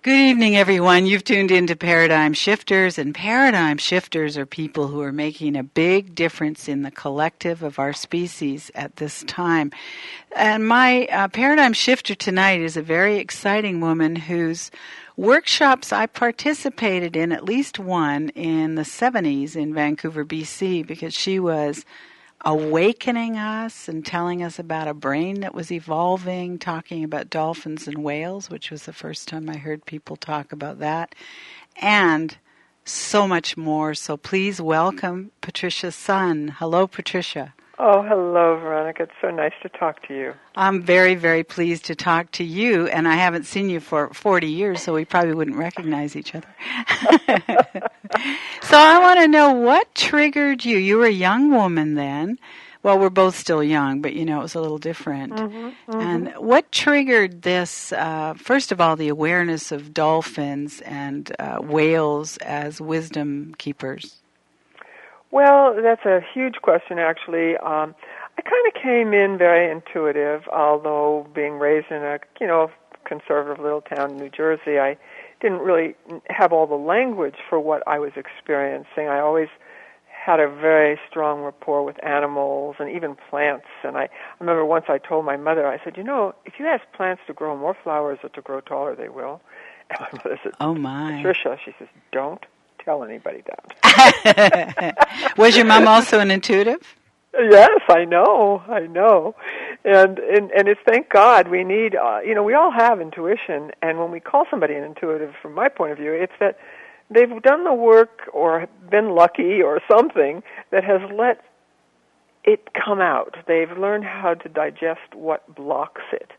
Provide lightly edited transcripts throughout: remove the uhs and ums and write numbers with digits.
Good evening, everyone. You've tuned into Paradigm Shifters, and Paradigm Shifters are people who are making a big difference in the collective of our species at this time. And my Paradigm Shifter tonight is a very exciting woman whose workshops I participated in, at least one, in the 70s in Vancouver, BC, because she was awakening us and telling us about a brain that was evolving, talking about dolphins and whales, which was the first time I heard people talk about that, and so much more. So please welcome Patricia Sun. Hello, Patricia. Oh, hello, Veronica. It's so nice to talk to you. I'm very, very pleased to talk to you, and I haven't seen you for 40 years, so we probably wouldn't recognize each other. So I want to know what triggered you. You were a young woman then. Well, we're both still young, but, it was a little different. And what triggered this, first of all, the awareness of dolphins and whales as wisdom keepers? Well, that's a huge question, actually. I kind of came in very intuitive, although being raised in a, conservative little town in New Jersey, I didn't really have all the language for what I was experiencing. I always had a very strong rapport with animals and even plants. And I remember once I told my mother, I said, if you ask plants to grow more flowers or to grow taller, they will. And my mother said, "Oh, my. Patricia," she says, "don't tell anybody that." Was your mom also an intuitive? Yes, I know, and it's thank God we need. We all have intuition, and when we call somebody an intuitive, from my point of view, it's that they've done the work or been lucky or something that has let it come out. They've learned how to digest what blocks it.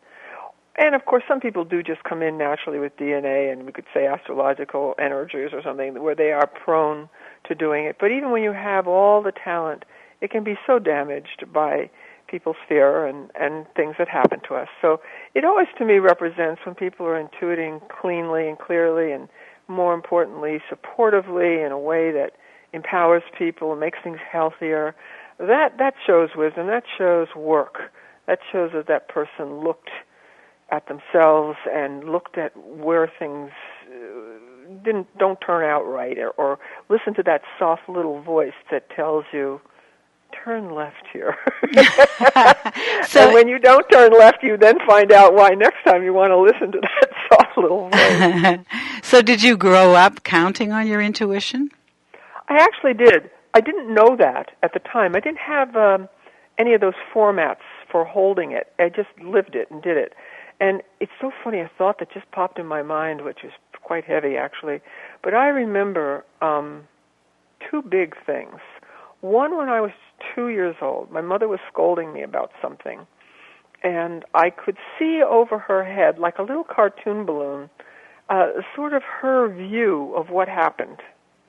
And, of course, some people do just come in naturally with DNA, and we could say astrological energies or something, where they are prone to doing it. But even when you have all the talent, it can be so damaged by people's fear and things that happen to us. So it always, to me, represents when people are intuiting cleanly and clearly and, more importantly, supportively in a way that empowers people and makes things healthier. That shows wisdom. That shows work. That shows that that person looked at themselves and looked at where things don't turn out right, or listen to that soft little voice that tells you, turn left here. And when you don't turn left, you then find out why next time you want to listen to that soft little voice. So did you grow up counting on your intuition? I actually did. I didn't know that at the time. I didn't have any of those formats for holding it. I just lived it and did it. And it's so funny, a thought that just popped in my mind, which is quite heavy, actually. But I remember two big things. One, when I was 2 years old, my mother was scolding me about something, and I could see over her head, like a little cartoon balloon, sort of her view of what happened.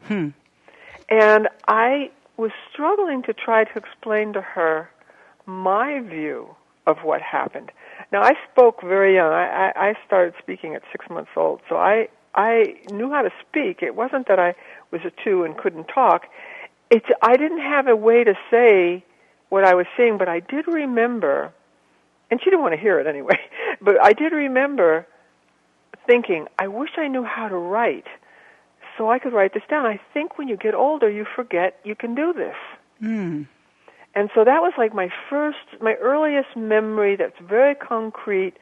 And I was struggling to try to explain to her my view of what happened. Now, I spoke very young. I started speaking at 6 months old, so I knew how to speak. It wasn't that I was a 2 and couldn't talk. I didn't have a way to say what I was seeing, but I did remember, and she didn't want to hear it anyway, but I did remember thinking, I wish I knew how to write so I could write this down. I think when you get older, you forget you can do this. And so that was like my earliest memory that's very concrete,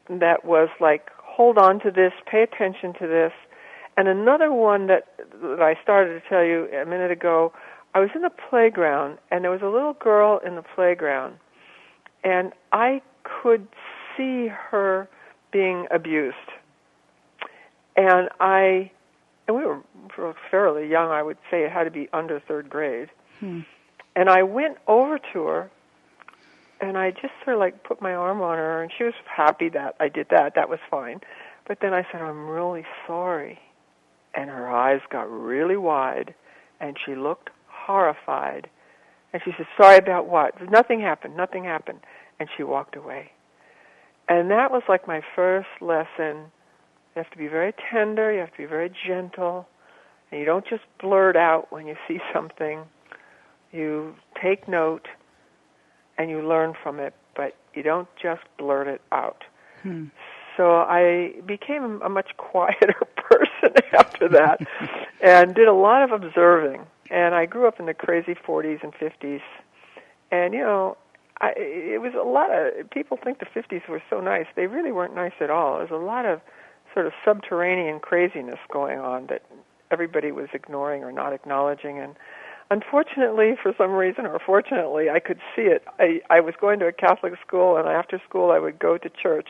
that was like, hold on to this, pay attention to this. And another one that I started to tell you a minute ago, I was in the playground, and there was a little girl in the playground, and I could see her being abused. And we were fairly young. I would say it had to be under 3rd grade. And I went over to her, and I just sort of like put my arm on her, and she was happy that I did that. That was fine. But then I said, I'm really sorry. And her eyes got really wide, and she looked horrified. And she said, sorry about what? Nothing happened. And she walked away. And that was like my first lesson. You have to be very tender. You have to be very gentle. And you don't just blurt out when you see something. You take note, and you learn from it, but you don't just blurt it out. So I became a much quieter person after that, and did a lot of observing. And I grew up in the crazy 40s and 50s, and it was a lot of people think the 50s were so nice. They really weren't nice at all. There was a lot of sort of subterranean craziness going on that everybody was ignoring or not acknowledging. And unfortunately, for some reason, or fortunately, I could see it. I was going to a Catholic school, and after school I would go to church,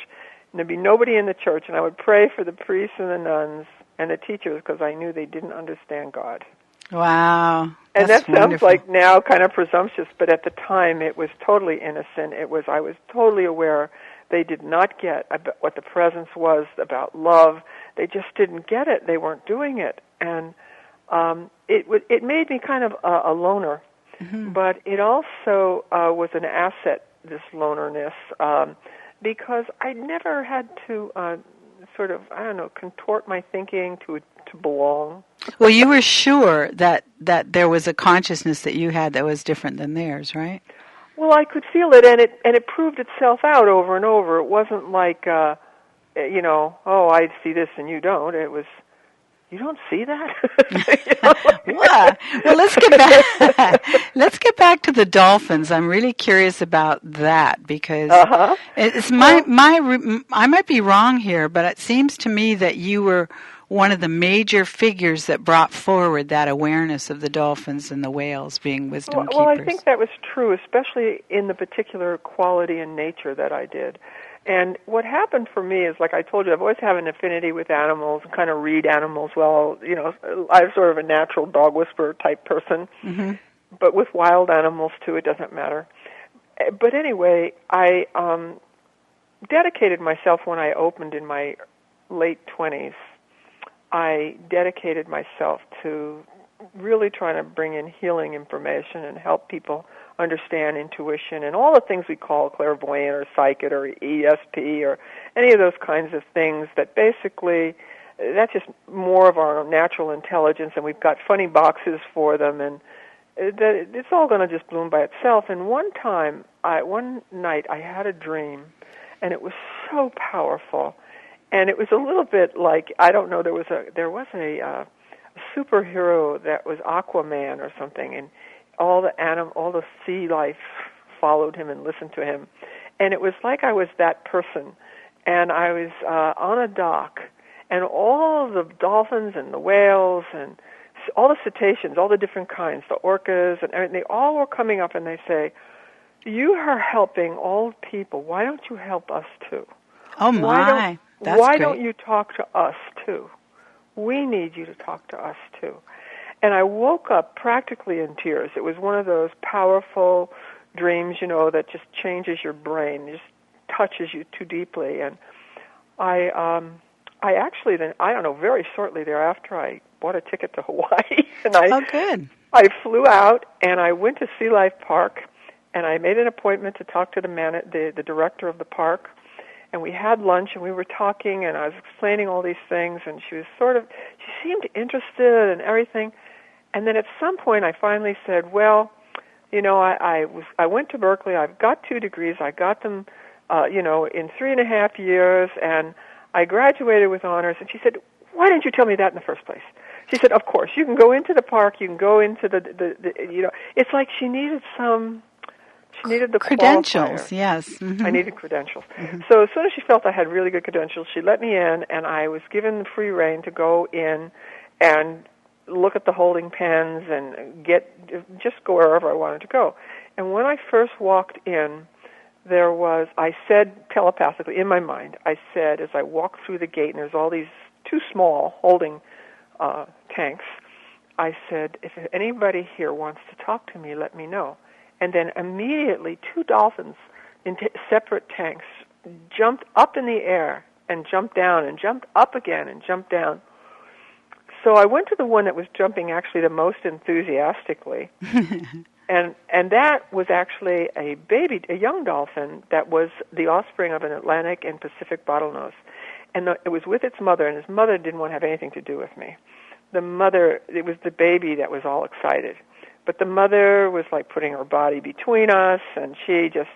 and there'd be nobody in the church, and I would pray for the priests and the nuns and the teachers because I knew they didn't understand God. Wow. And that sounds wonderful. like now kind of presumptuous, but at the time it was totally innocent. I was totally aware they did not get what the presence was about love. They just didn't get it. They weren't doing it. And it made me kind of a loner, but it also was an asset, this lonerness, because I never had to sort of, contort my thinking to belong. Well, you were sure that there was a consciousness that you had that was different than theirs, right? Well, I could feel it, and it proved itself out over and over. It wasn't like, oh, I see this and you don't. It was, you don't see that? What? Well, let's get back. Let's get back to the dolphins. I'm really curious about that because it's I might be wrong here, but it seems to me that you were one of the major figures that brought forward that awareness of the dolphins and the whales being wisdom keepers. Well, I think that was true, especially in the particular quality and nature that I did. And what happened for me is, like I told you, I've always had an affinity with animals and kind of read animals well. I'm sort of a natural dog whisperer type person, but with wild animals too, it doesn't matter. But anyway, I dedicated myself when I opened in my late 20s. I dedicated myself to really trying to bring in healing information and help people understand intuition and all the things we call clairvoyant or psychic or ESP or any of those kinds of things that basically that's just more of our natural intelligence, and we've got funny boxes for them, and it's all going to just bloom by itself. And one night I had a dream, and it was so powerful. And it was a little bit like, I don't know, there was a superhero that was Aquaman or something, and all the sea life followed him and listened to him. And it was like I was that person. And I was on a dock, and all the dolphins and the whales and all the cetaceans, all the different kinds, the orcas and everything, they all were coming up and they say, "You are helping all people. Why don't you help us too? Oh my. Why don't you talk to us, too? We need you to talk to us, too." And I woke up practically in tears. It was one of those powerful dreams, that just changes your brain, just touches you too deeply. And I actually then, I don't know, very shortly thereafter, I bought a ticket to Hawaii. And good. I flew out, and I went to Sea Life Park, and I made an appointment to talk to the director of the park. And we had lunch, and we were talking, and I was explaining all these things, and she seemed interested in everything. And then at some point, I finally said, "Well, I went to Berkeley. I've got 2 degrees. I got them, in 3.5 years, and I graduated with honors." And she said, "Why didn't you tell me that in the first place?" She said, "Of course, you can go into the park. You can go into the It's like she needed the credentials, qualifier. yes. Mm-hmm. I needed credentials. Mm-hmm. So as soon as she felt I had really good credentials, she let me in, and I was given free rein to go in and look at the holding pens and just go wherever I wanted to go. And when I first walked in, I said telepathically in my mind, I said as I walked through the gate, and there's all these 2 small holding tanks, I said, "If anybody here wants to talk to me, let me know." And then immediately 2 dolphins in separate tanks jumped up in the air and jumped down and jumped up again and jumped down. So I went to the one that was jumping actually the most enthusiastically. and that was actually a young dolphin that was the offspring of an Atlantic and Pacific bottlenose. And it was with its mother, and its mother didn't want to have anything to do with me. It was the baby that was all excited. But the mother was like putting her body between us, and she just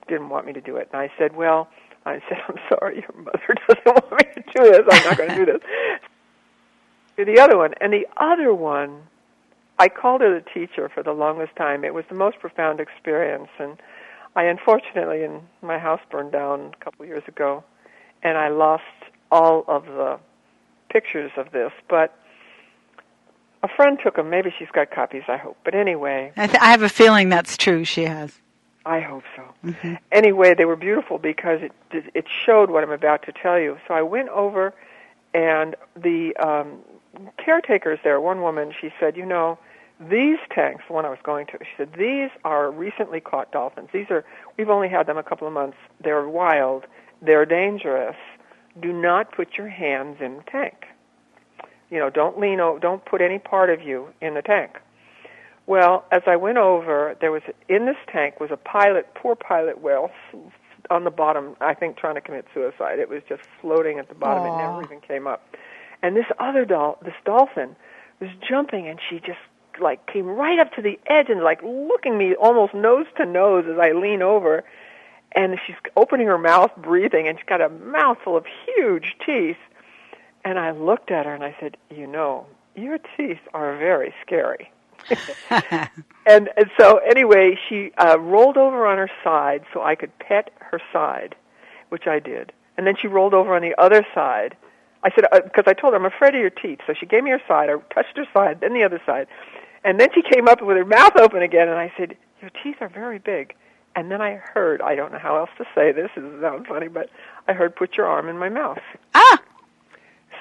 didn't want me to do it. And I said, "I'm sorry, your mother doesn't want me to do this. I'm not going to do this." The other one. And the other one, I called her the teacher for the longest time. It was the most profound experience. And I unfortunately, my house burned down a couple of years ago, and I lost all of the pictures of this. But a friend took them. Maybe she's got copies, I hope. But anyway. I have a feeling that's true. She has. I hope so. Mm-hmm. Anyway, they were beautiful because it showed what I'm about to tell you. So I went over, and the caretakers there, one woman, she said, you know, these tanks, the one I was going to, she said, these are recently caught dolphins. We've only had them a couple of months. They're wild. They're dangerous. Do not put your hands in the tank. You know, don't put any part of you in the tank. Well, as I went over, in this tank was a poor pilot whale on the bottom, I think trying to commit suicide. It was just floating at the bottom. Aww. It never even came up. And this dolphin was jumping, and she just came right up to the edge and looking me almost nose to nose as I lean over. And she's opening her mouth, breathing, and she's got a mouthful of huge teeth. And I looked at her and I said, you know, your teeth are very scary. and so anyway, she rolled over on her side so I could pet her side, which I did. And then she rolled over on the other side. I said, because I told her, I'm afraid of your teeth. So she gave me her side. I touched her side, then the other side. And then she came up with her mouth open again, and I said, your teeth are very big. And then I heard, I don't know how else to say this, it sounds funny, but I heard, put your arm in my mouth. Ah!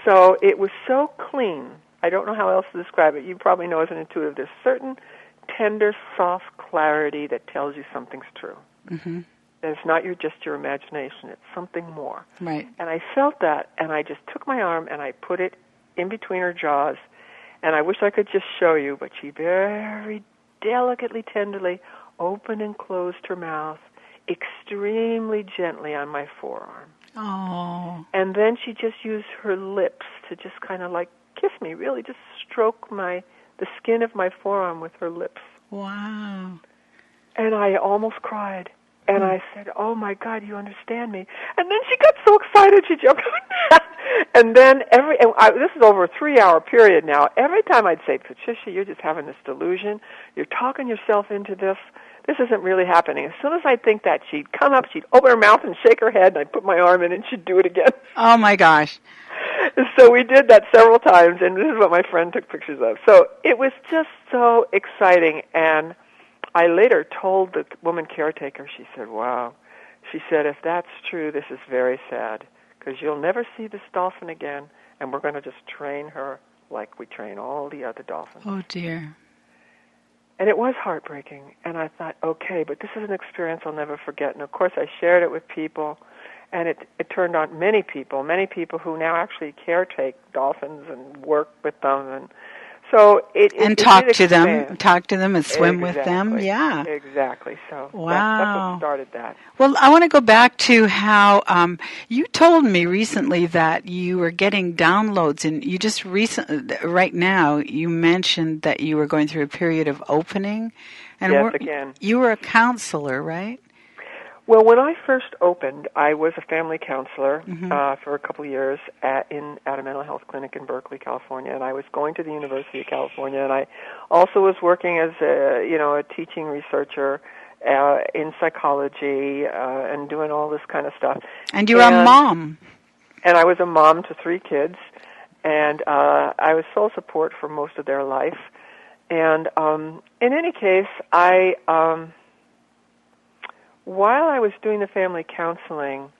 So it was so clean. I don't know how else to describe it. You probably know as an intuitive, there's certain tender, soft clarity that tells you something's true. Mm-hmm. That it's not just your imagination. It's something more. Right. And I felt that, and I just took my arm and I put it in between her jaws. And I wish I could just show you, but she very delicately, tenderly opened and closed her mouth extremely gently on my forearm. Oh. And then she just used her lips to just kind of kiss me, really just stroke the skin of my forearm with her lips. Wow. And I almost cried. And I said, oh, my God, you understand me. And then she got so excited, she jumped up. And then this is over a 3-hour period now. Every time I'd say, Patricia, you're just having this delusion. You're talking yourself into this. This isn't really happening. As soon as I'd think that, she'd come up, she'd open her mouth and shake her head, and I'd put my arm in, and she'd do it again. Oh, my gosh. So we did that several times, and this is what my friend took pictures of. So it was just so exciting, and I later told the woman caretaker, she said, wow. She said, if that's true, this is very sad, because you'll never see this dolphin again, and we're going to just train her like we train all the other dolphins. Oh, dear. And it was heartbreaking, and I thought, okay, but this is an experience I'll never forget. And, of course, I shared it with people, and it turned on many people who now actually caretake dolphins and work with them. And so it talk to them and swim with them. Yeah. Exactly. So wow. That's what started that. Well, I want to go back to how you told me recently that you were getting downloads, and you just right now, you mentioned that you were going through a period of opening. And yes, again. You were a counselor, right? Well, when I first opened, I was a family counselor mm-hmm. For a couple of years at a mental health clinic in Berkeley, California, and I was going to the University of California, and I also was working as a teaching researcher in psychology and doing all this kind of stuff. And you were a mom. And I was a mom to 3 kids, and I was sole support for most of their life. And in any case, while I was doing the family counseling,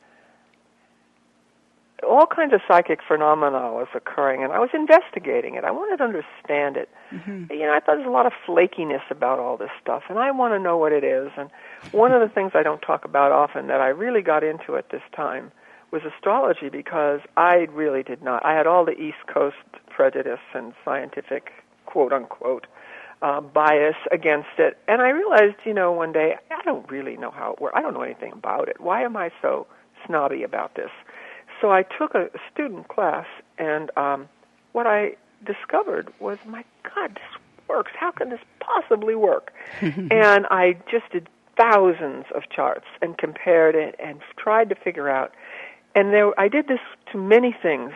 all kinds of psychic phenomena was occurring, and I was investigating it. I wanted to understand it. Mm-hmm. I thought there's a lot of flakiness about all this stuff, and I want to know what it is. And one of the things I don't talk about often that I really got into at this time was astrology, because I really did not. I had all the East Coast prejudice and scientific, quote-unquote, bias against it. And I realized, one day, I don't really know how it works. I don't know anything about it. Why am I so snobby about this? So I took a student class, and what I discovered was, my God, this works. How can this possibly work? And I just did thousands of charts and compared it and tried to figure out. And I did this to many things,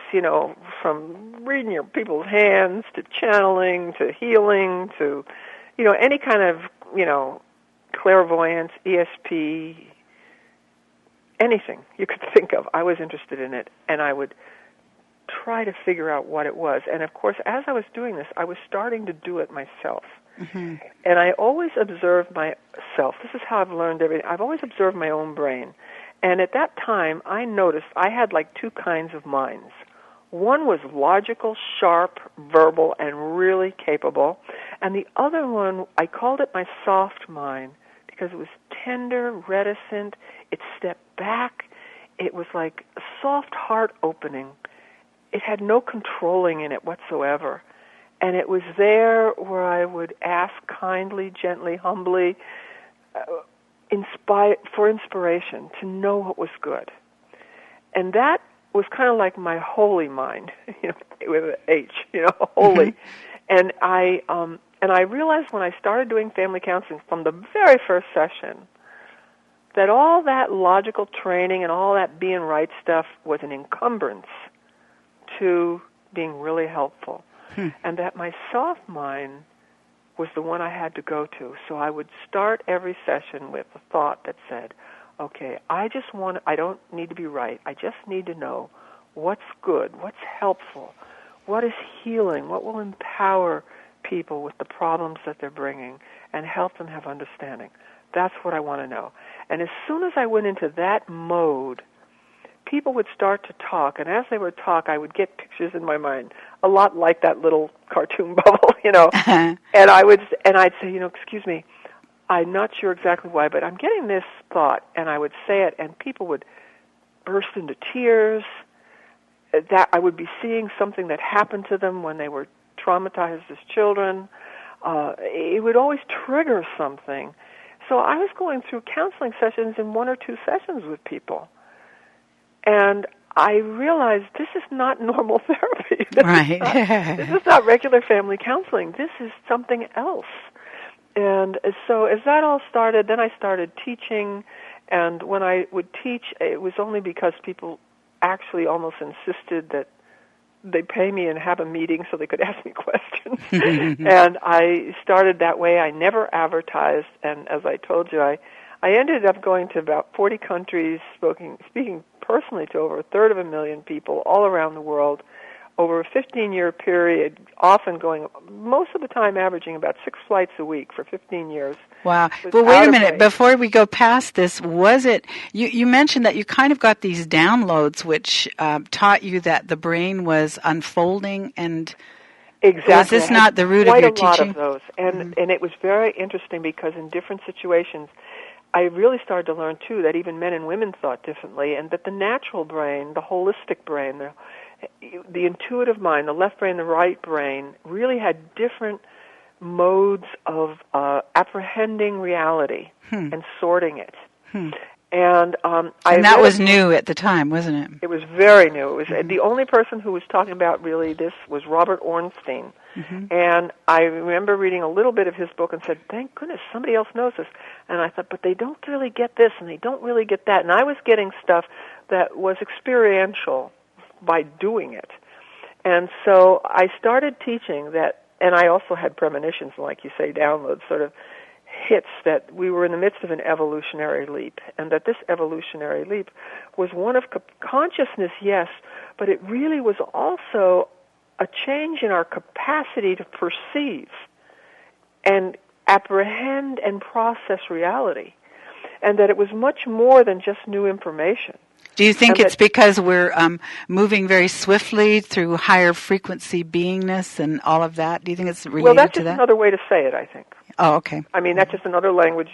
from reading your people's hands to channeling to healing to, any kind of, clairvoyance, ESP, anything you could think of. I was interested in it, and I would try to figure out what it was. And, of course, as I was doing this, I was starting to do it myself. Mm-hmm. And I always observed myself. This is how I've learned everything. I've always observed my own brain. And at that time, I noticed I had like two kinds of minds. One was logical, sharp, verbal, and really capable. And the other one, I called it my soft mind because it was tender, reticent. It stepped back. It was like a soft heart opening. It had no controlling in it whatsoever. And it was there where I would ask kindly, gently, humbly, for inspiration, to know what was good. And that was kind of like my holy mind, with an H, holy. Mm-hmm. And I realized when I started doing family counseling from the very first session that all that logical training and all that being right stuff was an encumbrance to being really helpful. And that my soft mind was the one I had to go to. So I would start every session with a thought that said, okay, I don't need to be right. I just need to know what's good, what's helpful, what is healing, what will empower people with the problems that they're bringing and help them have understanding. That's what I want to know. And as soon as I went into that mode, people would start to talk, and as they would talk, I would get pictures in my mind, a lot like that little cartoon bubble, and I'd say, excuse me, I'm not sure exactly why, but I'm getting this thought, and I would say it, and people would burst into tears. That I would be seeing something that happened to them when they were traumatized as children. It would always trigger something. So I was going through counseling sessions in 1 or 2 sessions with people. And I realized this is not normal therapy. This is not regular family counseling. This is something else. And so as that all started, then I started teaching. And when I would teach, it was only because people actually almost insisted that they pay me and have a meeting so they could ask me questions. And I started that way. I never advertised. And as I told you, I ended up going to about 40 countries, speaking personally to over 1/3 people all around the world over a 15-year period, often going, most of the time averaging about 6 flights a week for 15 years. Wow. Well, wait a minute. Before we go past this, was it, you mentioned that you kind of got these downloads which taught you that the brain was unfolding, and exactly. Was this not the root of your teaching? Quite a lot of those. And it was very interesting because in different situations, I really started to learn, too, that even men and women thought differently, and that the natural brain, the holistic brain, the intuitive mind, the left brain, the right brain, really had different modes of apprehending reality and sorting it. And that was new at the time, wasn't it? It was very new. It was the only person who was talking about really this was Robert Ornstein. And I remember reading a little bit of his book and said, thank goodness somebody else knows this. And I thought, but they don't really get this and they don't really get that. And I was getting stuff that was experiential by doing it. And so I started teaching that, and I also had premonitions, like you say, downloads, sort of hits that we were in the midst of an evolutionary leap, and that this evolutionary leap was one of consciousness, yes, but it really was also a change in our capacity to perceive and apprehend and process reality, and that it was much more than just new information. Do you think it's because we're moving very swiftly through higher frequency beingness and all of that? Do you think it's related to that? Well, that's just another way to say it, I think. Oh, okay. I mean, that's just another language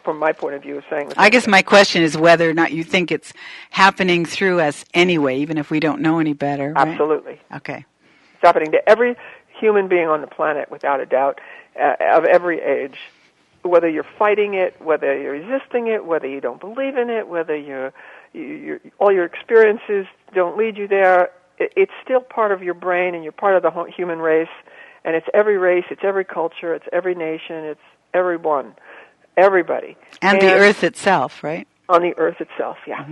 from my point of view of saying I guess my question is whether or not you think it's happening through us anyway, even if we don't know any better, right? Absolutely. Okay. It's happening to every human being on the planet, without a doubt, of every age. Whether you're fighting it, whether you're resisting it, whether you don't believe in it, whether all your experiences don't lead you there, it's still part of your brain, and you're part of the human race. And it's every race, it's every culture, it's every nation, it's everyone, everybody. And the earth itself, right? On the earth itself, yeah.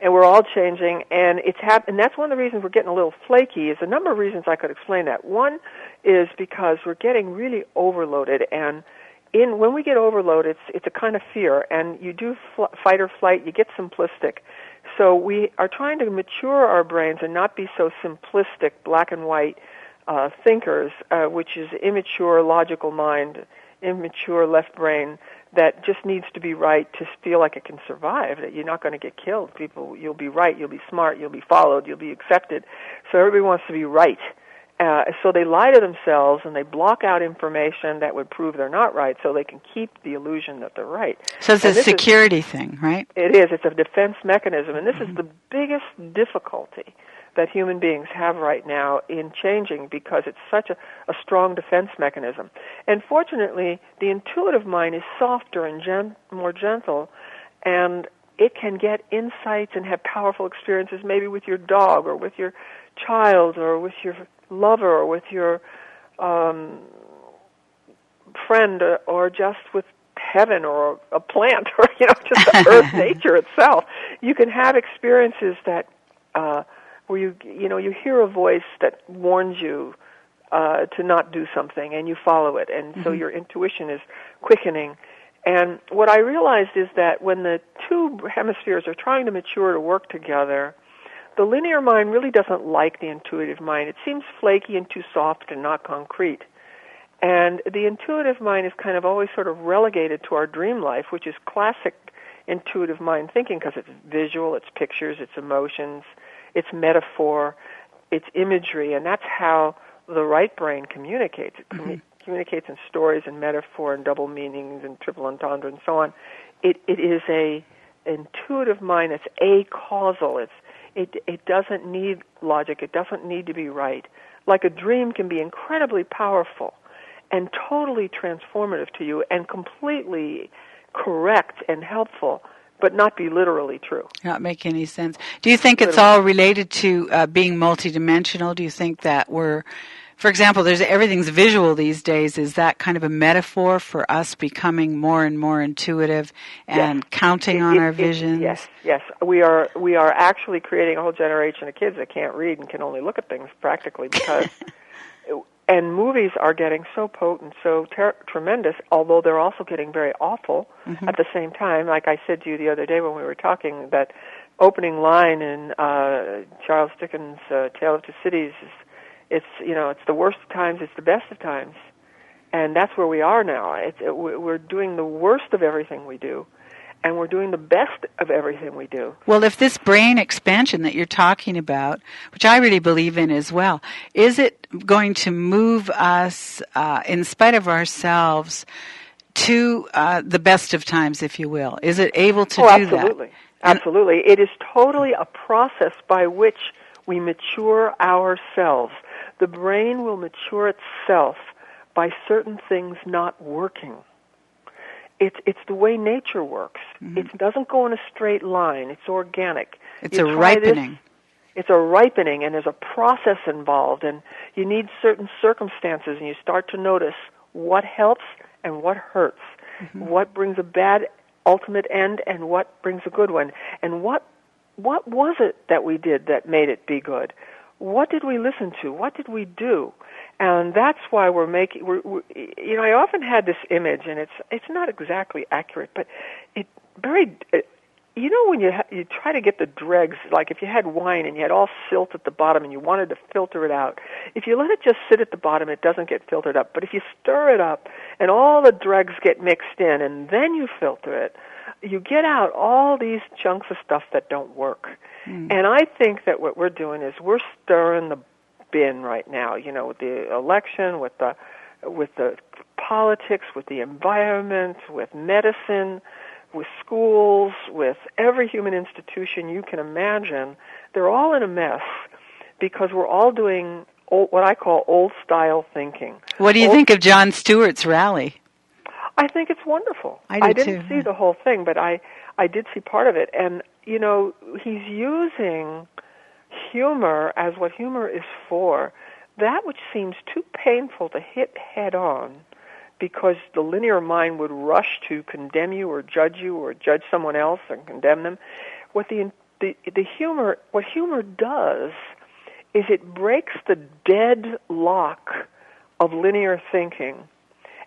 And we're all changing, and and that's one of the reasons we're getting a little flaky. Is a number of reasons I could explain that. One is because we're getting really overloaded, and when we get overloaded, it's a kind of fear, and you do fight or flight. You get simplistic, so we are trying to mature our brains and not be so simplistic, black and white thinkers, which is immature logical mind, immature left brain that just needs to be right to feel like it can survive, that you're not going to get killed. You'll be right, you'll be smart, you'll be followed, you'll be accepted. So everybody wants to be right. So they lie to themselves and they block out information that would prove they're not right so they can keep the illusion that they're right. So it's a security thing, right? It is. It's a defense mechanism. And this is the biggest difficulty that human beings have right now in changing, because it's such a strong defense mechanism. And fortunately, the intuitive mind is softer and more gentle, and it can get insights and have powerful experiences maybe with your dog or with your child or with your lover or with your friend or just with heaven or a plant or just the earth, nature itself. You can have experiences that where you hear a voice that warns you to not do something, and you follow it, and so your intuition is quickening. And what I realized is that when the two hemispheres are trying to mature to work together, the linear mind really doesn't like the intuitive mind. It seems flaky and too soft and not concrete. And the intuitive mind is kind of always sort of relegated to our dream life, which is classic intuitive mind thinking, because it's visual, it's pictures, it's emotions, it's metaphor, it's imagery, and that's how the right brain communicates. It communicates in stories and metaphor and double meanings and triple entendre and so on. It is a intuitive mind that's acausal. It doesn't need logic. It doesn't need to be right. Like a dream can be incredibly powerful and totally transformative to you and completely correct and helpful, but not be literally true. Not make any sense. Do you think it's all related to being multidimensional? Do you think that for example, everything's visual these days. Is that kind of a metaphor for us becoming more and more intuitive and counting on our visions? Yes. We are actually creating a whole generation of kids that can't read and can only look at things practically because. And movies are getting so potent, so tremendous, although they're also getting very awful at the same time. Like I said to you the other day when we were talking, that opening line in Charles Dickens' Tale of Two Cities it's the worst of times, it's the best of times. And that's where we are now. We're doing the worst of everything we do, and we're doing the best of everything we do. Well, if this brain expansion that you're talking about, which I really believe in as well, is it going to move us, in spite of ourselves, to the best of times, if you will? Is it able to do absolutely. that? Absolutely. It is totally a process by which we mature ourselves. The brain will mature itself by certain things not working. It's the way nature works. It doesn't go in a straight line. It's organic. It's a ripening. It's a ripening, and there's a process involved, and you need certain circumstances, and you start to notice what helps and what hurts, what brings a bad ultimate end and what brings a good one, and what was it that we did that made it be good? What did we listen to? What did we do? And that's why we're I often had this image, and it's not exactly accurate, but when you try to get the dregs, like if you had wine and you had all silt at the bottom and you wanted to filter it out, if you let it just sit at the bottom, it doesn't get filtered up. But if you stir it up and all the dregs get mixed in and then you filter it, you get out all these chunks of stuff that don't work. And I think that what we're doing is we're stirring the bin right now, with the election, with the politics, with the environment, with medicine, with schools, with every human institution you can imagine. They're all in a mess because we're all doing what I call old-style thinking. What do you think of Jon Stewart's rally? I think it's wonderful. I didn't see the whole thing, but I did see part of it. And, he's using humor as what humor is for, that which seems too painful to hit head on because the linear mind would rush to condemn you or judge someone else and condemn them. What the the humor, what humor does is it breaks the deadlock of linear thinking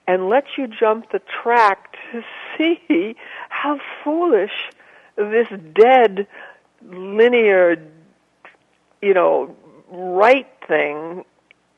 and lets you jump the track to see how foolish this dead, linear, right thing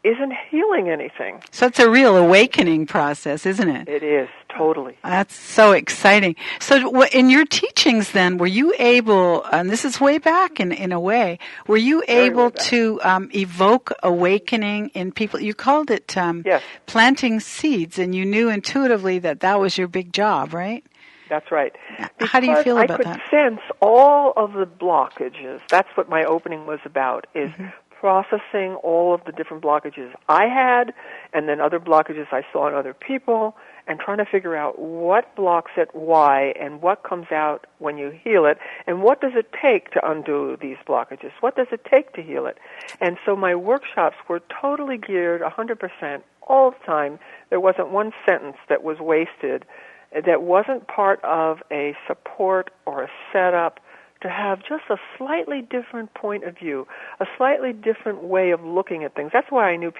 isn't healing anything. So it's a real awakening process, isn't it? It is, totally. That's so exciting. So in your teachings then, were you able, and this is way back in a way, were you able to evoke awakening in people? You called it yes. planting seeds, and you knew intuitively that was your big job, right? That's right. Because how do you feel about that? I could sense all of the blockages. That's what my opening was about, is processing all of the different blockages I had, and then other blockages I saw in other people, and trying to figure out what blocks it, why, and what comes out when you heal it, and what does it take to undo these blockages? What does it take to heal it? And so my workshops were totally geared 100% all the time. There wasn't one sentence that was wasted, that wasn't part of a support or a setup to have just a slightly different point of view, a slightly different way of looking at things. That's why I knew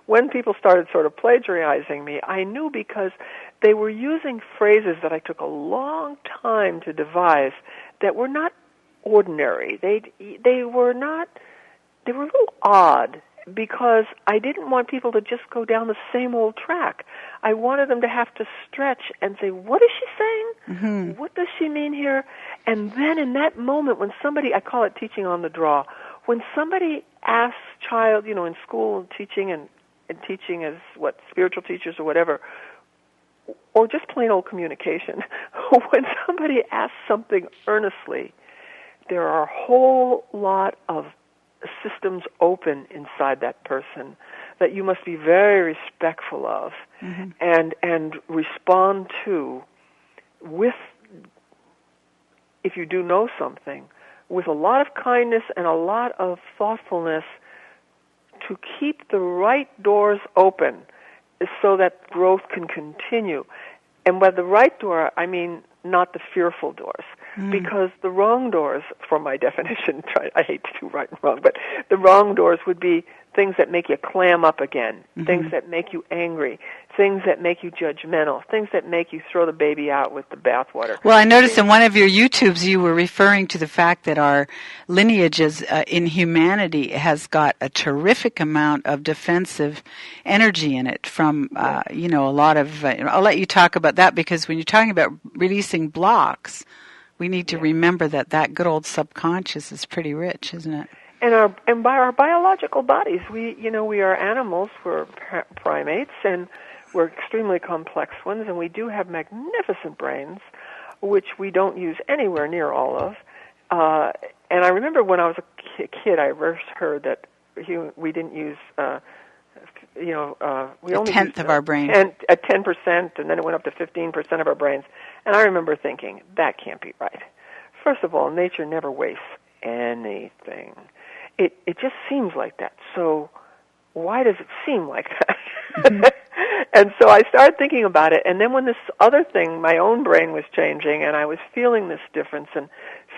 when people started sort of plagiarizing me, I knew because they were using phrases that I took a long time to devise that were not ordinary. They were a little odd, because I didn't want people to just go down the same old track. I wanted them to have to stretch and say, what is she saying? Mm-hmm. What does she mean here? And then in that moment when somebody, I call it teaching on the draw, when somebody asks child, in school and teaching and teaching as spiritual teachers or whatever, or just plain old communication, when somebody asks something earnestly, there are a whole lot of systems open inside that person that you must be very respectful of, and respond to with, if you do know something, with a lot of kindness and a lot of thoughtfulness to keep the right doors open so that growth can continue. And by the right door, I mean not the fearful doors, because the wrong doors, from my definition, I hate to do right and wrong, but the wrong doors would be things that make you clam up again, things that make you angry, things that make you judgmental, things that make you throw the baby out with the bathwater. Well, I noticed in one of your YouTubes you were referring to the fact that our lineages in humanity has got a terrific amount of defensive energy in it from, a lot of, I'll let you talk about that, because when you're talking about releasing blocks, we need to remember that good old subconscious is pretty rich, isn't it? And by our biological bodies, we are animals, we're primates, and we're extremely complex ones, and we do have magnificent brains, which we don't use anywhere near all of. And I remember when I was a kid, I first heard that we didn't use, we only a tenth of our brain, 10%, and then it went up to 15% of our brains. And I remember thinking, that can't be right. First of all, nature never wastes anything. It just seems like that. So why does it seem like that? And so I started thinking about it, and then when this other thing, my own brain was changing, and I was feeling this difference and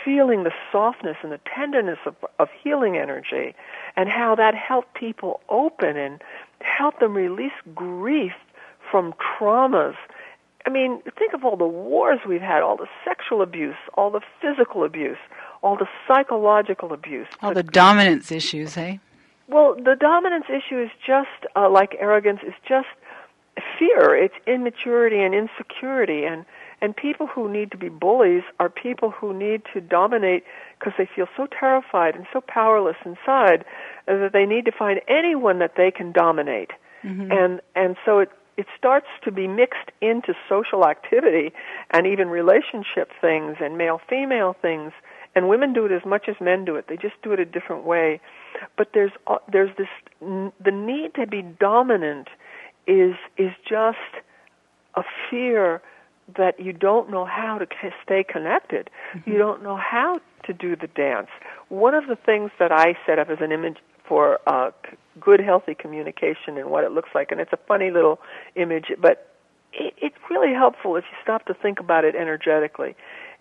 feeling the softness and the tenderness of healing energy, and how that helped people open and help them release grief from traumas. I mean, think of all the wars we've had, all the sexual abuse, all the physical abuse, all the psychological abuse. All the dominance issues, eh? Well, the dominance issue is just, like arrogance, is just fear. It's immaturity and insecurity. And people who need to be bullies are people who need to dominate because they feel so terrified and so powerless inside that they need to find anyone that they can dominate. And so it starts to be mixed into social activity and even relationship things and male-female things. And women do it as much as men do it. They just do it a different way. But there's this, the need to be dominant is just a fear that you don't know how to stay connected. You don't know how to do the dance. One of the things that I set up as an image for good, healthy communication and what it looks like, and it's a funny little image, but it's really helpful if you stop to think about it energetically,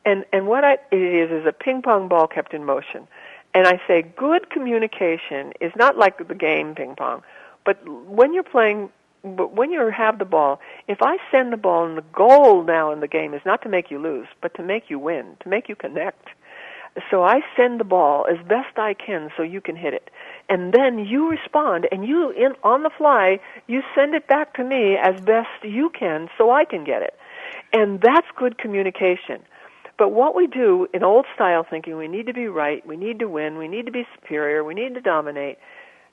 And what it is a ping pong ball kept in motion. And I say good communication is not like the game ping pong, but when you're playing, when you have the ball, if I send the ball, and the goal now in the game is not to make you lose, but to make you win, to make you connect. So I send the ball as best I can so you can hit it. And then you respond, and on the fly, you send it back to me as best you can so I can get it. And that's good communication. But what we do in old style thinking, we need to be right, we need to win, we need to be superior, we need to dominate,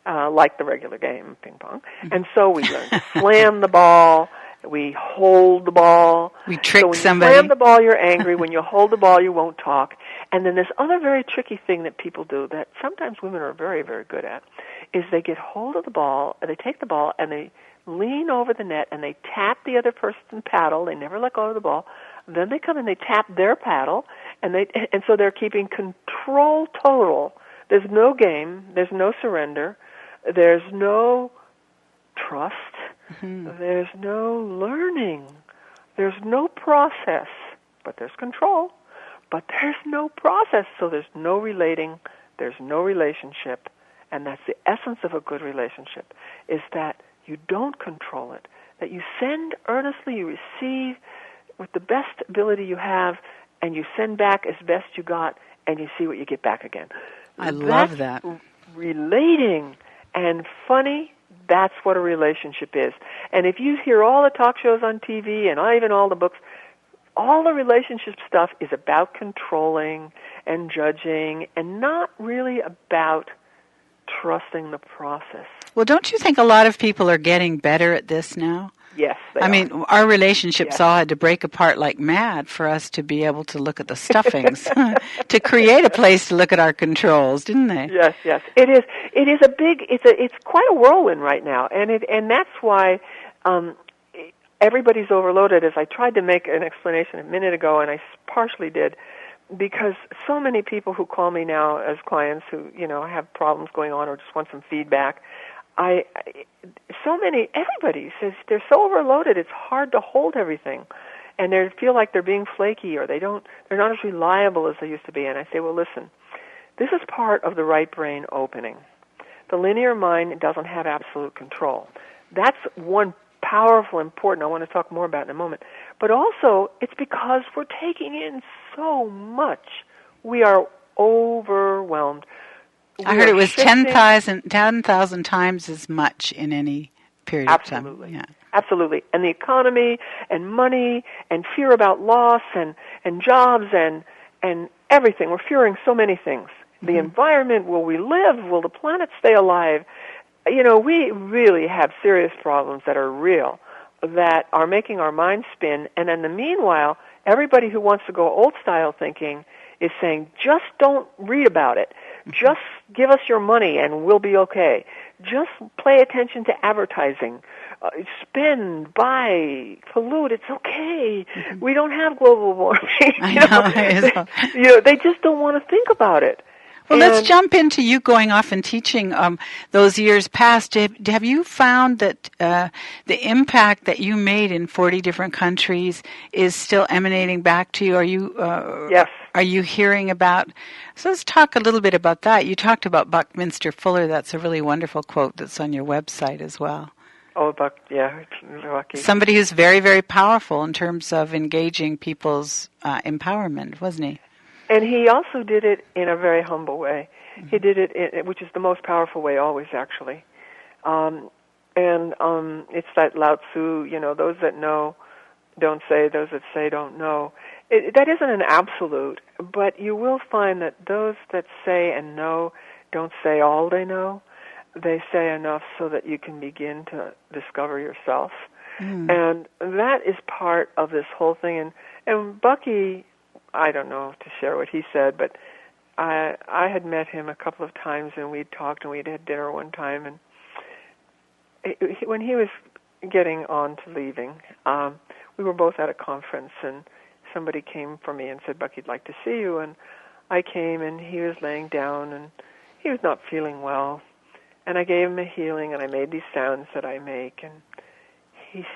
like the regular game, ping pong. And so we learn to slam the ball, we hold the ball. We trick so when somebody. you slam the ball, you're angry. When you hold the ball, you won't talk. And then this other very tricky thing that people do that sometimes women are very, very good at is they get hold of the ball, and they take the ball, and they lean over the net, and they tap the other person's paddle. They never let go of the ball. Then they come and they tap their paddle, and so they're keeping control total. There's no game. There's no surrender. There's no trust. Mm-hmm. There's no learning. There's no process. But there's control. But there's no process. So there's no relating. There's no relationship. And that's the essence of a good relationship, is that you don't control it, that you send earnestly, you receive with the best ability you have, and you send back as best you got, and you see what you get back again. I love that. Relating and funny, that's what a relationship is. And if you hear all the talk shows on TV and even all the books, all the relationship stuff is about controlling and judging and not really about trusting the process. Well, don't you think a lot of people are getting better at this now? Yes, they I are. mean, our relationships all had to break apart like mad for us to be able to look at the stuffings, to create a place to look at our controls, didn't they? Yes, yes. It is a big. It's quite a whirlwind right now, and that's why everybody's overloaded. As I tried to make an explanation a minute ago, and I partially did, because so many people who call me now as clients who have problems going on or just want some feedback. Everybody says they're so overloaded, it's hard to hold everything. And they feel like they're being flaky, or they're not as reliable as they used to be. And I say, well, listen, this is part of the right brain opening. The linear mind doesn't have absolute control. That's one powerful, important, I want to talk more about in a moment. But also, it's because we're taking in so much. We are overwhelmed. I heard it was 10,000 times as much in any period of time. Absolutely. Yeah. Absolutely. And the economy and money and fear about loss and jobs and everything. We're fearing so many things. The environment, will we live? Will the planet stay alive? We really have serious problems that are real, that are making our minds spin. And in the meanwhile, everybody who wants to go old-style thinking is saying, just don't read about it. Just give us your money and we'll be okay. Just pay attention to advertising. Spend, buy, pollute. It's okay. We don't have global warming. They just don't want to think about it. Well, let's jump into you going off and teaching those years past. Have you found that the impact that you made in 40 different countries is still emanating back to you? Are you yes. Are you hearing about? So let's talk a little bit about that. You talked about Buckminster Fuller. That's a really wonderful quote that's on your website as well. Oh, Bucky. Somebody who's very, very powerful in terms of engaging people's empowerment, wasn't he? And he also did it in a very humble way. Mm-hmm. He did it, which is the most powerful way always, actually. It's that Lao Tzu, those that know don't say, those that say don't know. That isn't an absolute, but you will find that those that say and know don't say all they know. They say enough so that you can begin to discover yourself. Mm. And that is part of this whole thing. And Bucky, I don't know to share what he said, but I had met him a couple of times, and we'd talked, and we'd had dinner one time. And when he was getting on to leaving, we were both at a conference, and somebody came for me and said, Bucky, I'd like to see you. And I came, and he was laying down, and he was not feeling well. And I gave him a healing, and I made these sounds that I make. And he's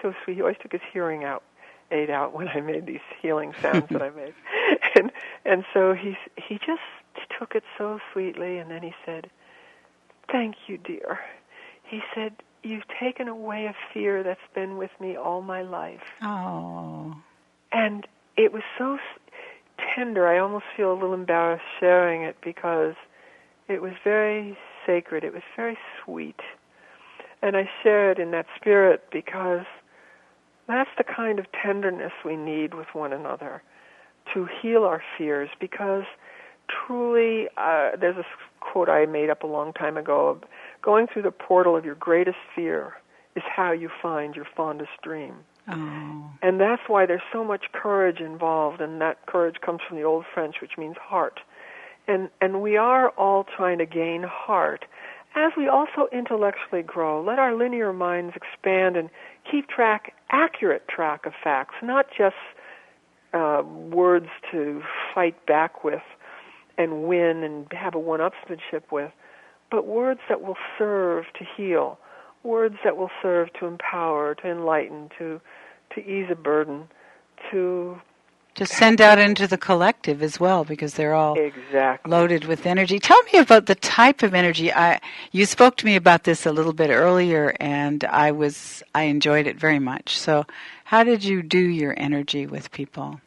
so sweet. He always took his hearing out. ate out when I made these healing sounds that I made. And so he just took it so sweetly, and then he said, "Thank you, dear." He said, "You've taken away a fear that's been with me all my life." Oh. And it was so tender. I almost feel a little embarrassed sharing it because it was very sacred. It was very sweet. And I share it in that spirit because that's the kind of tenderness we need with one another to heal our fears. Because truly, there's a quote I made up a long time ago, going through the portal of your greatest fear is how you find your fondest dream. Oh. And that's why there's so much courage involved, and that courage comes from the old French, which means heart. And we are all trying to gain heart as we also intellectually grow. Let our linear minds expand and keep accurate track of facts, not just words to fight back with and win and have a one-upsmanship with, but words that will serve to heal, words that will serve to empower, to enlighten, to ease a burden, to send out into the collective as well, because they're all exactly loaded with energy. Tell me about the type of energy. You spoke to me about this a little bit earlier, and I enjoyed it very much. So how did you do your energy with people?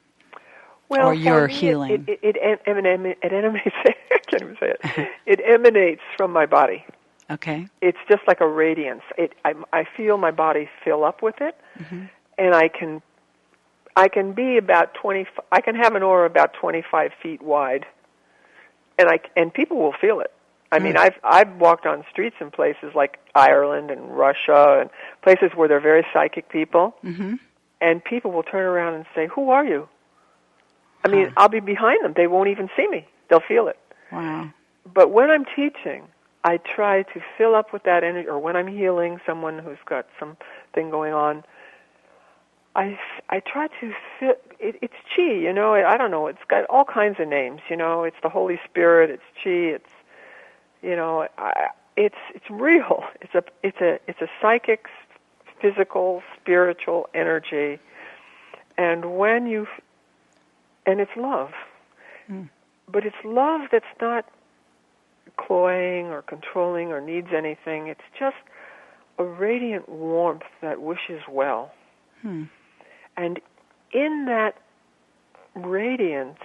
Well, or your me, healing? It emanates. I can't even say it. It emanates from my body. Okay. It's just like a radiance. I feel my body fill up with it, mm-hmm. and I can be about 20. I can have an aura about 25 feet wide, and people will feel it. I mean, I've walked on streets in places like Ireland and Russia and places where they're very psychic people, mm-hmm. and people will turn around and say, "Who are you?" I mean, I'll be behind them. They won't even see me. They'll feel it. Wow. But when I'm teaching, I try to fill up with that energy, or when I'm healing someone who's got something going on, I try to feel, it's chi, I don't know, it's got all kinds of names, it's the Holy Spirit, it's chi, it's, it's real. It's a psychic, physical, spiritual energy, and and it's love. Mm. But it's love that's not cloying or controlling or needs anything. It's just a radiant warmth that wishes well. Hmm. And in that radiance,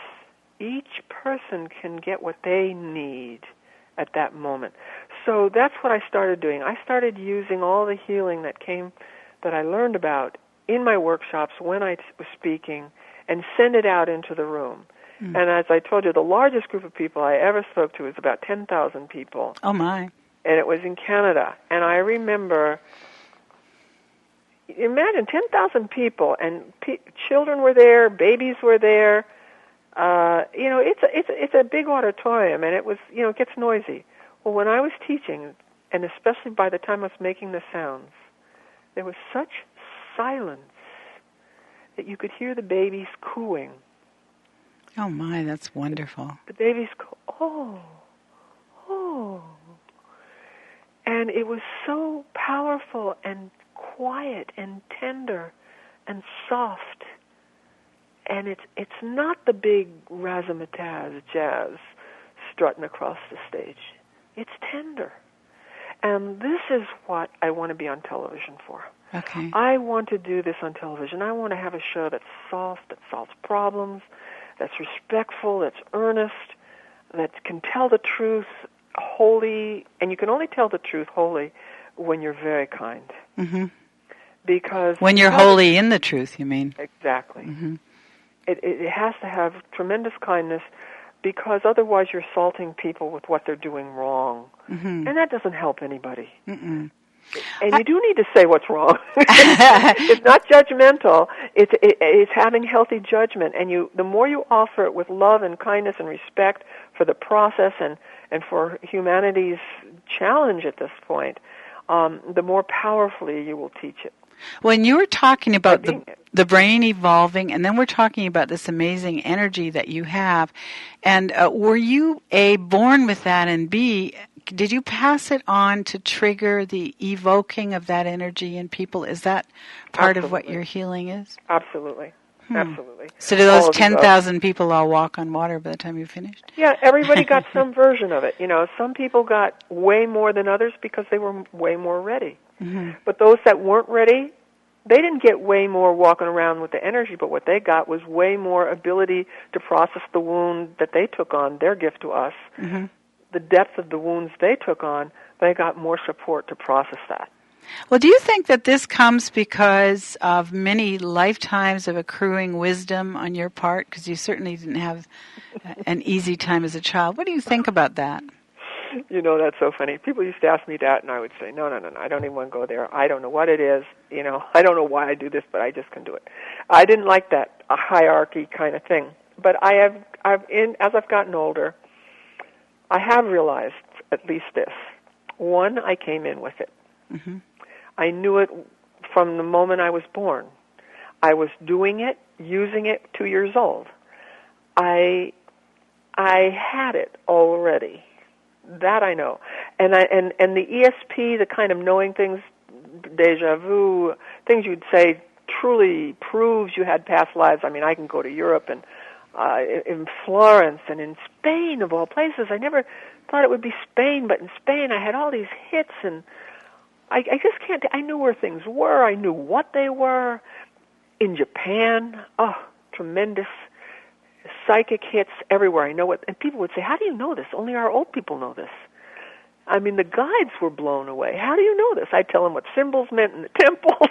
each person can get what they need at that moment. So that's what I started doing. I started using all the healing that I learned about in my workshops when I was speaking, and send it out into the room. Mm. And as I told you, the largest group of people I ever spoke to was about 10,000 people. Oh, my. And it was in Canada. And I remember, imagine 10,000 people, and children were there, babies were there. It's a big auditorium, and it was, it gets noisy. Well, when I was teaching, and especially by the time I was making the sounds, there was such silence that you could hear the babies cooing. Oh, my, that's wonderful. The babies go, oh, oh. And it was so powerful and quiet and tender and soft. And it's not the big razzmatazz jazz strutting across the stage. It's tender. And this is what I want to be on television for. Okay. I want to do this on television. I want to have a show that's soft, that solves problems, that's respectful, that's earnest, that can tell the truth wholly. And you can only tell the truth wholly when you're very kind. Mm-hmm. Because when you're wholly in the truth, you mean? Exactly. Mm-hmm. It has to have tremendous kindness, because otherwise you're assaulting people with what they're doing wrong. Mm-hmm. And that doesn't help anybody. Mm-mm. And you do need to say what's wrong. It's not judgmental. It's having healthy judgment. And the more you offer it with love and kindness and respect for the process and for humanity's challenge at this point, the more powerfully you will teach it. When you were talking about the brain evolving, and then we're talking about this amazing energy that you have, and were you A, born with that, and B, did you pass it on to trigger the evoking of that energy in people? Is that part of what your healing is? Absolutely. Absolutely. So do those 10,000 people all walk on water by the time you finished? Yeah, everybody got some version of it. Some people got way more than others because they were way more ready. Mm-hmm. But those that weren't ready, they didn't get way more walking around with the energy, but what they got was way more ability to process the wound that they took on, their gift to us. Mm-hmm. The depth of the wounds they took on, they got more support to process that. Well, do you think that this comes because of many lifetimes of accruing wisdom on your part? Because you certainly didn't have an easy time as a child. What do you think about that? That's so funny. People used to ask me that, and I would say, no, I don't even want to go there. I don't know what it is. I don't know why I do this, but I just can do it. I didn't like that hierarchy kind of thing. But as I've gotten older, I have realized at least this. One, I came in with it. Mm-hmm. I knew it from the moment I was born. I was doing it, using it 2 years old. I had it already. That I know. And the ESP, the kind of knowing things, deja vu, things you'd say truly proves you had past lives. I mean, I can go to Europe and in Florence and in Spain, of all places. I never thought it would be Spain, but in Spain I had all these hits, and I just can't. I knew where things were. I knew what they were. In Japan, tremendous psychic hits everywhere. I know what, and people would say, "How do you know this? Only our old people know this." I mean, the guides were blown away. How do you know this? I tell them what symbols meant in the temples.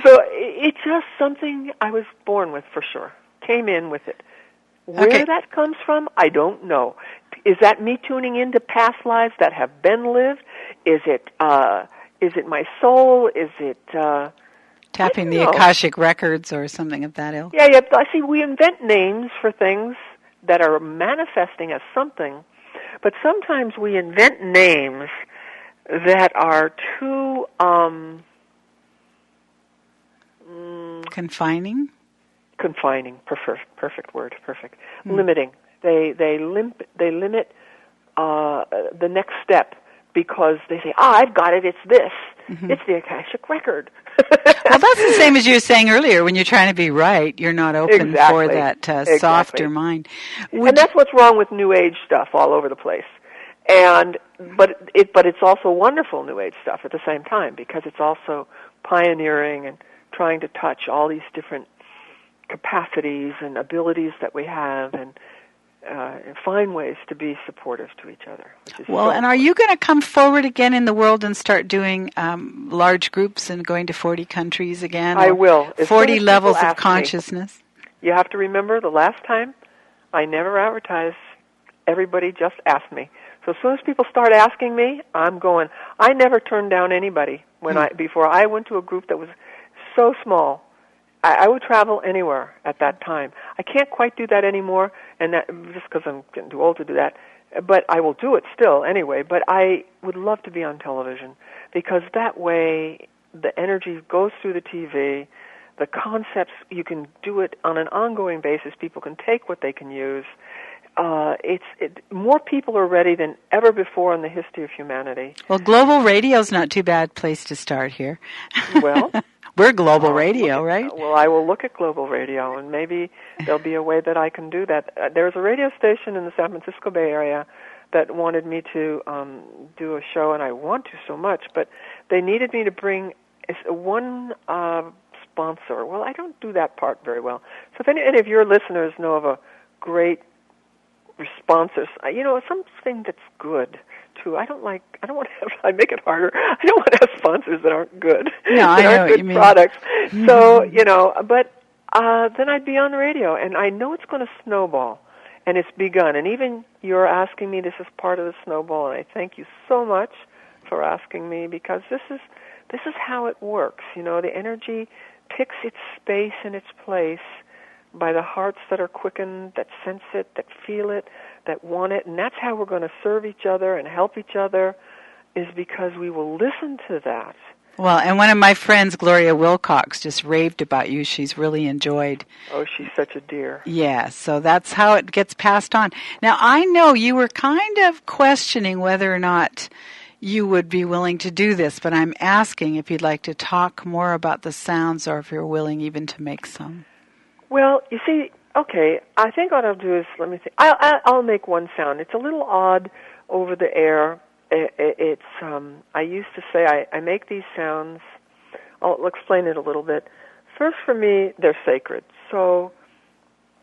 So it's just something I was born with for sure. Came in with it. Where that comes from, I don't know. Is that me tuning into past lives that have been lived? Is it my soul? Is it tapping the Akashic records or something of that ilk? Yeah. I see. We invent names for things that are manifesting as something, but sometimes we invent names that are too confining. Confining, perfect word, perfect. Limiting. They limit the next step because they say, I've got it. It's this. Mm-hmm. It's the Akashic record. Well, that's the same as you were saying earlier. When you're trying to be right, you're not open for that softer mind. And that's what's wrong with New Age stuff all over the place. But it's also wonderful New Age stuff at the same time because it's also pioneering and trying to touch all these different capacities and abilities that we have and find ways to be supportive to each other. And are you going to come forward again in the world and start doing large groups and going to 40 countries again? I will. 40 levels of consciousness? You have to remember the last time I never advertised, everybody just asked me. So as soon as people start asking me, I'm going. I never turned down anybody before I went to a group that was so small. I would travel anywhere at that time. I can't quite do that anymore, and that just because I'm getting too old to do that. But I will do it still anyway. But I would love to be on television because that way the energy goes through the TV. The concepts, you can do it on an ongoing basis. People can take what they can use. More people are ready than ever before in the history of humanity. Well, global radio's not too bad place to start here. Well, we're global radio, right? Well, I will look at global radio, and maybe there'll be a way that I can do that. There's a radio station in the San Francisco Bay Area that wanted me to do a show, and I want to so much, but they needed me to bring one sponsor. Well, I don't do that part very well. So if any of your listeners know of a great sponsors, something that's good too. I don't want to have. I make it harder. I don't want to have sponsors that aren't good. No, I know aren't what good you mean. Products. So but then I'd be on the radio, and I know it's going to snowball, and it's begun. And even you're asking me, this is part of the snowball, and I thank you so much for asking me because this is how it works. The energy picks its space and its place by the hearts that are quickened, that sense it, that feel it, that want it. And that's how we're going to serve each other and help each other, is because we will listen to that. Well, and one of my friends, Gloria Wilcox, just raved about you. She's really enjoyed. Oh, she's such a dear. Yeah, so that's how it gets passed on. Now, I know you were kind of questioning whether or not you would be willing to do this, but I'm asking if you'd like to talk more about the sounds or if you're willing even to make some. Well, you see, okay, I think what I'll do is, let me think. I'll make one sound. It's a little odd over the air. It's I used to say I make these sounds. I'll explain it a little bit. First, for me, they're sacred. So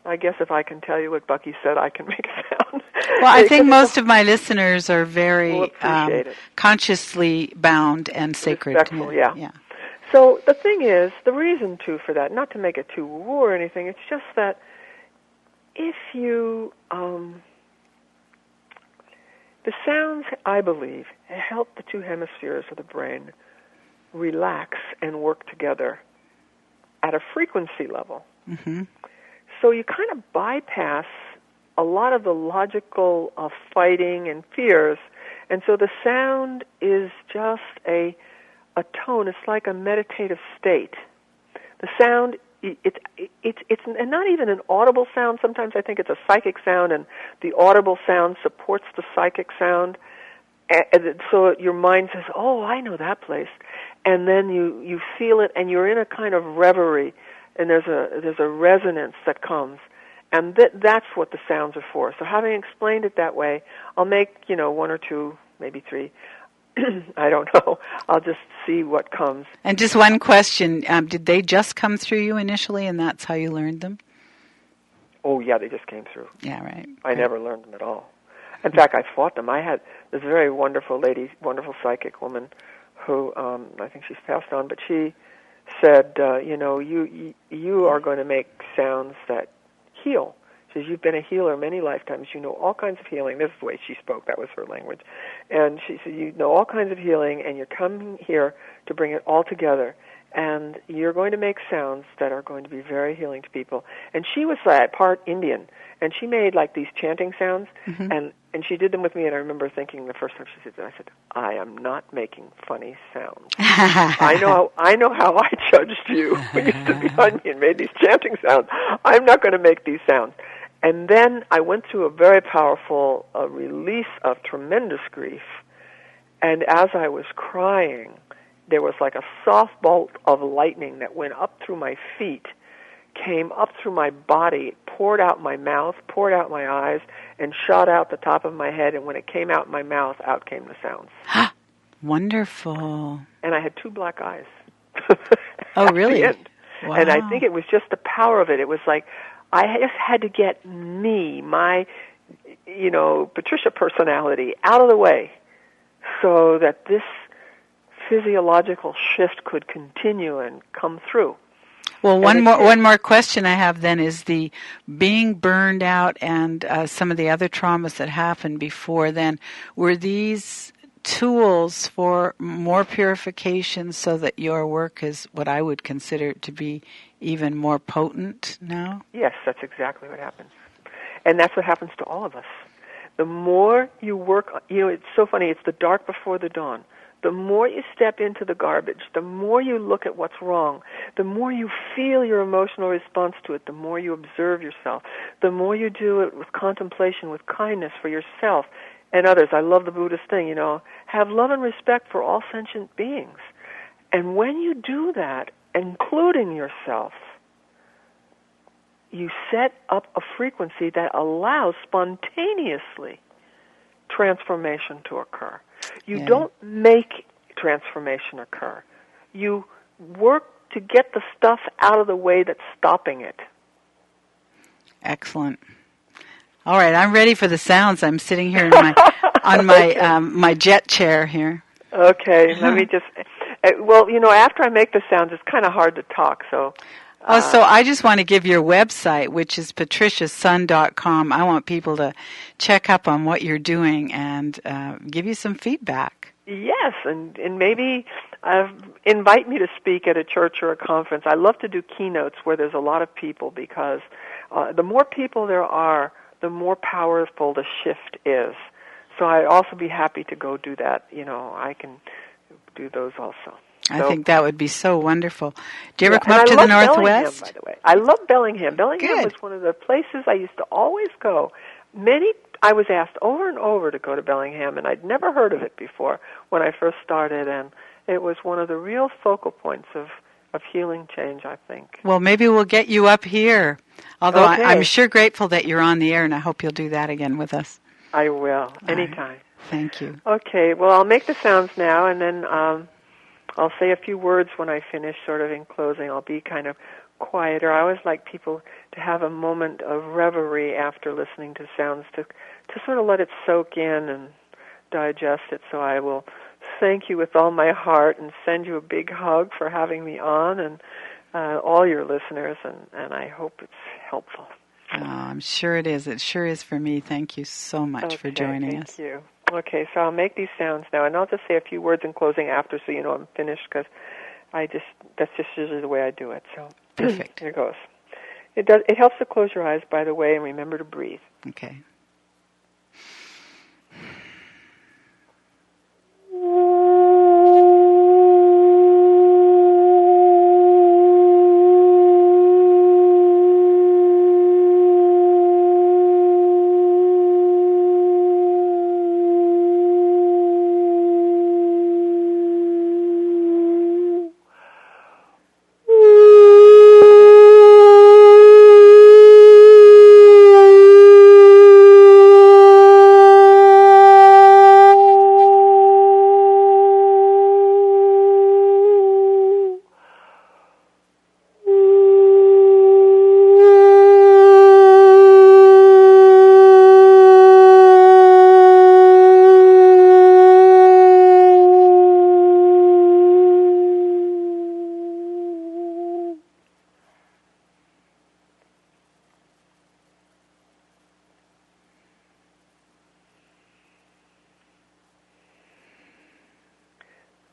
I guess if I can tell you what Bucky said, I can make a sound. Well, I think most of my listeners are very consciously bound and sacred. Respectful, yeah. So the thing is, the reason, too, for that, not to make it too woo or anything, it's just that if you, the sounds, I believe, help the two hemispheres of the brain relax and work together at a frequency level. Mm-hmm. So you kind of bypass a lot of the logical fighting and fears, and so the sound is just a tone. It's like a meditative state. The sound, it's not even an audible sound. Sometimes I think it's a psychic sound, and the audible sound supports the psychic sound. And so your mind says, "Oh, I know that place," and then you feel it, and you're in a kind of reverie, and there's a resonance that comes, and that's what the sounds are for. So having explained it that way, I'll make one or two, maybe three. I don't know. I'll just see what comes. And just one question: did they just come through you initially, and that's how you learned them? Oh yeah, they just came through. Yeah, right. I never learned them at all. In fact, I fought them. I had this very wonderful lady, wonderful psychic woman, who I think she's passed on, but she said, you are going to make sounds that heal. She says, you've been a healer many lifetimes. You know all kinds of healing. This is the way she spoke. That was her language. And she said, you know all kinds of healing, and you're coming here to bring it all together. And you're going to make sounds that are going to be very healing to people. And she was part Indian, and she made like these chanting sounds, mm-hmm. and she did them with me, and I remember thinking the first time she said that, I said, I am not making funny sounds. I know how I judged you when you stood behind me and made these chanting sounds. I'm not going to make these sounds. And then I went through a very powerful release of tremendous grief, and as I was crying, there was like a soft bolt of lightning that went up through my feet, came up through my body, poured out my mouth, poured out my eyes, and shot out the top of my head. And when it came out my mouth, out came the sounds. Wonderful. And I had 2 black eyes. Oh, really? Wow. And I think it was just the power of it. It was like I just had to get me, my, Patricia personality out of the way so that this physiological shift could continue and come through. Well, one more question I have then is the being burned out and some of the other traumas that happened before then. Were these tools for more purification so that your work is what I would consider to be even more potent now? Yes, that's exactly what happens. And that's what happens to all of us. The more you work, it's so funny, it's the dark before the dawn. The more you step into the garbage, the more you look at what's wrong, the more you feel your emotional response to it, the more you observe yourself, the more you do it with contemplation, with kindness for yourself and others. I love the Buddhist thing, have love and respect for all sentient beings. And when you do that, including yourself, you set up a frequency that allows spontaneously transformation to occur. You don't make transformation occur. You work to get the stuff out of the way that's stopping it. Excellent. All right, I'm ready for the sounds. I'm sitting here in my my jet chair here. Okay, let me just. After I make the sounds, it's kind of hard to talk. So. So I just want to give your website, which is patriciasun.com. I want people to check up on what you're doing and give you some feedback. Yes, and maybe invite me to speak at a church or a conference. I love to do keynotes where there's a lot of people because the more people there are, the more powerful the shift is. So I'd also be happy to go do that. I can do those also. I think that would be so wonderful. Do you ever come and up I to love the Northwest? Bellingham, by the way. I love Bellingham. Bellingham Good. was one of the places I used to always go. I was asked over and over to go to Bellingham, and I'd never heard of it before when I first started, and it was one of the real focal points of healing change, I think. Well, maybe we'll get you up here. Although Okay. I'm sure grateful that you're on the air, and I hope you'll do that again with us. I will, anytime. Right. Thank you. Okay, well, I'll make the sounds now, and then I'll say a few words when I finish, sort of in closing. I'll be kind of quieter. I always like people to have a moment of reverie after listening to sounds, to sort of let it soak in and digest it. So I will thank you with all my heart and send you a big hug for having me on, and all your listeners, and I hope it's helpful. Oh, I'm sure it is. It sure is for me. Thank you so much for joining us. Thank you. Okay, so I'll make these sounds now, and I'll just say a few words in closing after, so you know I'm finished, because that's just usually the way I do it. So perfect. Here goes. It helps to close your eyes, by the way, and remember to breathe. Okay.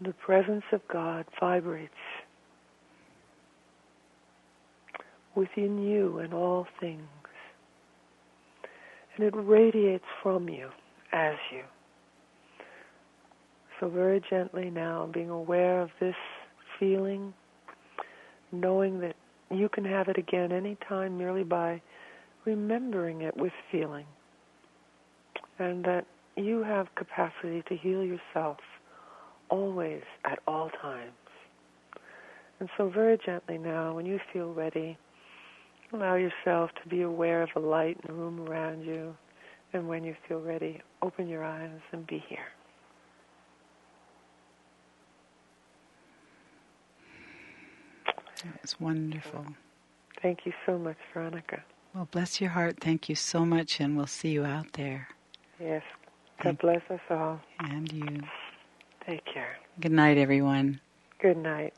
The presence of God vibrates within you and all things, and it radiates from you as you. So very gently now, being aware of this feeling, knowing that you can have it again anytime merely by remembering it with feeling, and that you have capacity to heal yourself always, at all times. And so very gently now, when you feel ready, allow yourself to be aware of the light in the room around you. And when you feel ready, open your eyes and be here. That was wonderful. Thank you so much, Veronica. Well, bless your heart. Thank you so much, and we'll see you out there. Yes. God bless us all. And you. Take care. Good night, everyone. Good night.